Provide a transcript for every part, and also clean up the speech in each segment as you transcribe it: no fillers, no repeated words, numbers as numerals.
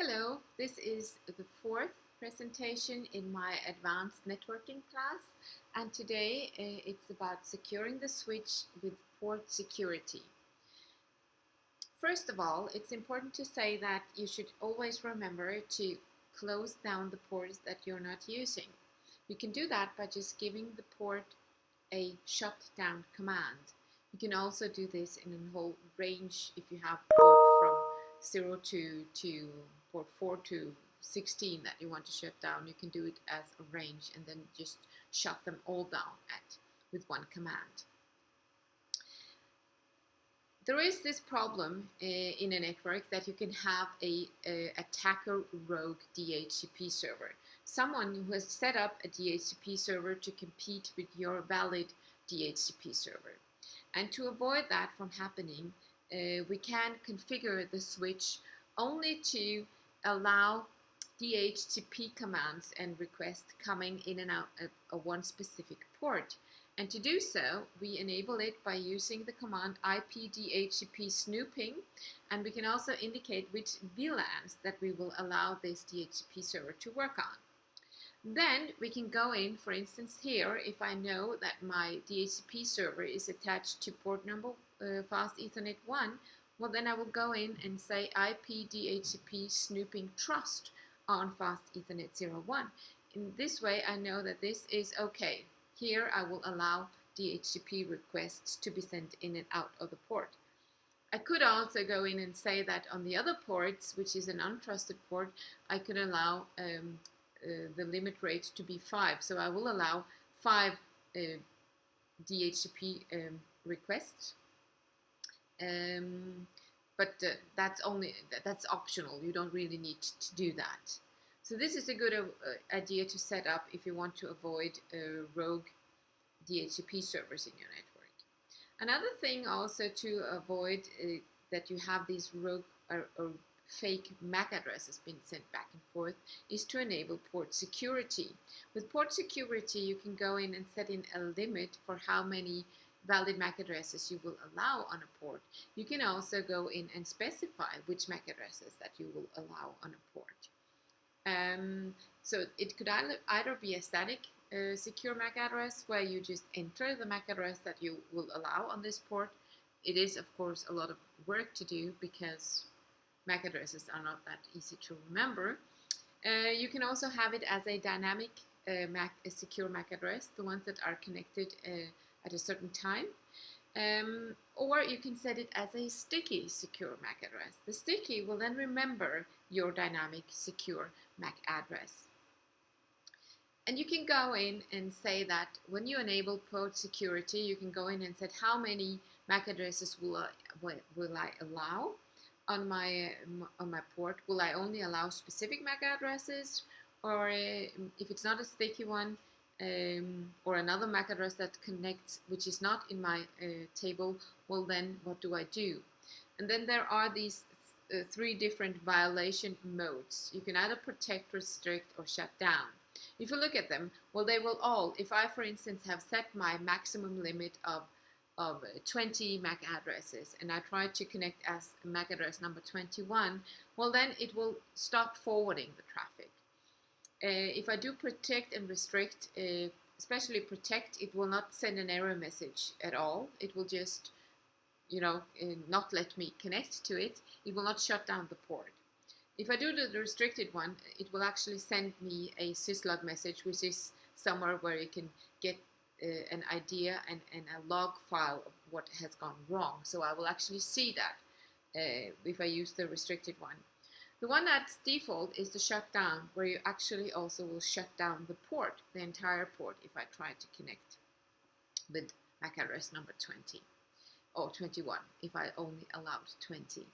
Hello, this is the fourth presentation in my advanced networking class, and today it's about securing the switch with port security. First of all, it's important to say that you should always remember to close down the ports that you're not using. You can do that by just giving the port a shutdown command. You can also do this in a whole range if you have port from 0 to port 4 to 16 that you want to shut down. You can do it as a range and then just shut them all down with one command. There is this problem in a network that you can have a attacker rogue DHCP server. Someone who has set up a DHCP server to compete with your valid DHCP server. And to avoid that from happening, we can configure the switch only to allow DHCP commands and requests coming in and out of one specific port. And to do so, we enable it by using the command ipdhcp snooping, and we can also indicate which VLANs that we will allow this DHCP server to work on. Then we can go in, for instance here, if I know that my DHCP server is attached to port number fast Ethernet 1, well then I will go in and say ipdhcp snooping trust on fast Ethernet 01. In this way I know that this is okay. Here I will allow DHCP requests to be sent in and out of the port. I could also go in and say that on the other ports, which is an untrusted port, I could allow the limit rate to be 5. So I will allow 5 DHCP requests. But that's optional. You don't really need to do that. So this is a good idea to set up if you want to avoid rogue DHCP servers in your network. Another thing also to avoid that you have these rogue or fake MAC addresses being sent back and forth is to enable port security. With port security, you can go in and set in a limit for how many valid MAC addresses you will allow on a port. You can also go in and specify which MAC addresses that you will allow on a port. So it could either be a static secure MAC address where you just enter the MAC address that you will allow on this port. It is of course a lot of work to do because MAC addresses are not that easy to remember. You can also have it as a dynamic secure MAC address, the ones that are connected at a certain time. Or you can set it as a sticky secure MAC address. The sticky will then remember your dynamic secure MAC address. And you can go in and say that when you enable port security, you can go in and set how many MAC addresses will I allow on my port. Will I only allow specific MAC addresses, or if it's not a sticky one, or another MAC address that connects which is not in my table, well then what do I do? And then there are these 3 different violation modes. You can either protect, restrict, or shut down. If you look at them, well they will all, if I for instance have set my maximum limit of 20 MAC addresses and I try to connect as MAC address number 21, well then it will stop forwarding the traffic. If I do protect and restrict, especially protect, it will not send an error message at all. It will just, not let me connect to it. It will not shut down the port. If I do the restricted one, it will actually send me a syslog message, which is somewhere where you can get an idea and a log file of what has gone wrong. So I will actually see that if I use the restricted one. The one that's default is the shutdown, where you actually also will shut down the port, the entire port, if I try to connect with MAC address number 20 or 21, if I only allowed 20.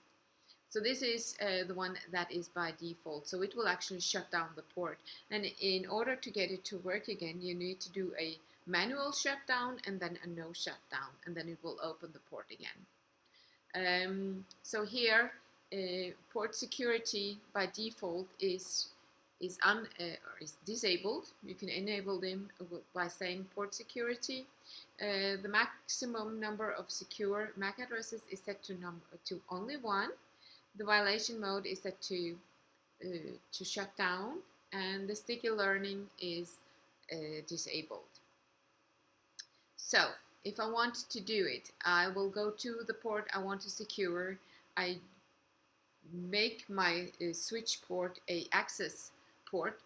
So this is the one that is by default. So it will actually shut down the port. And in order to get it to work again, you need to do a manual shutdown and then a no shutdown, and then it will open the port again. So here, port security by default is disabled. You can enable them by saying port security. The maximum number of secure MAC addresses is set to only 1. The violation mode is set to to shut down, and the sticky learning is disabled. So if I want to do it, I will go to the port I want to secure. I make my switch port a access port,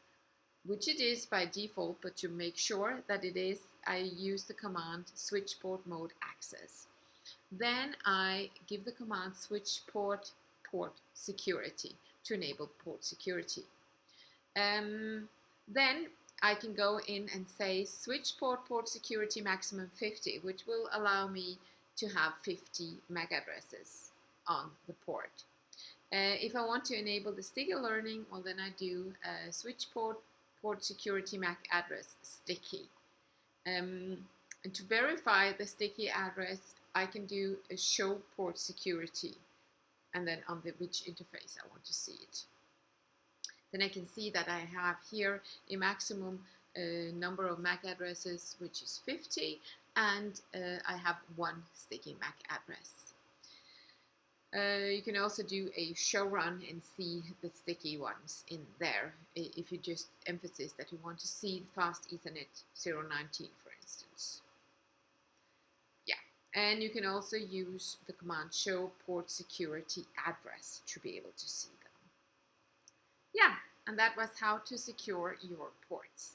which it is by default, but to make sure that it is, I use the command switch port mode access. Then I give the command switch port security to enable port security. Then I can go in and say switch port security maximum 50, which will allow me to have 50 MAC addresses on the port. If I want to enable the sticky learning, well, then I do switch port security MAC address sticky. And to verify the sticky address, I can do a show port security, and then on the which interface I want to see it. Then I can see that I have here a maximum number of MAC addresses, which is 50, and I have one sticky MAC address. You can also do a show run and see the sticky ones in there, if you just emphasize that you want to see fast Ethernet 019, for instance. Yeah, and you can also use the command show port security address to be able to see them. Yeah, and that was how to secure your ports.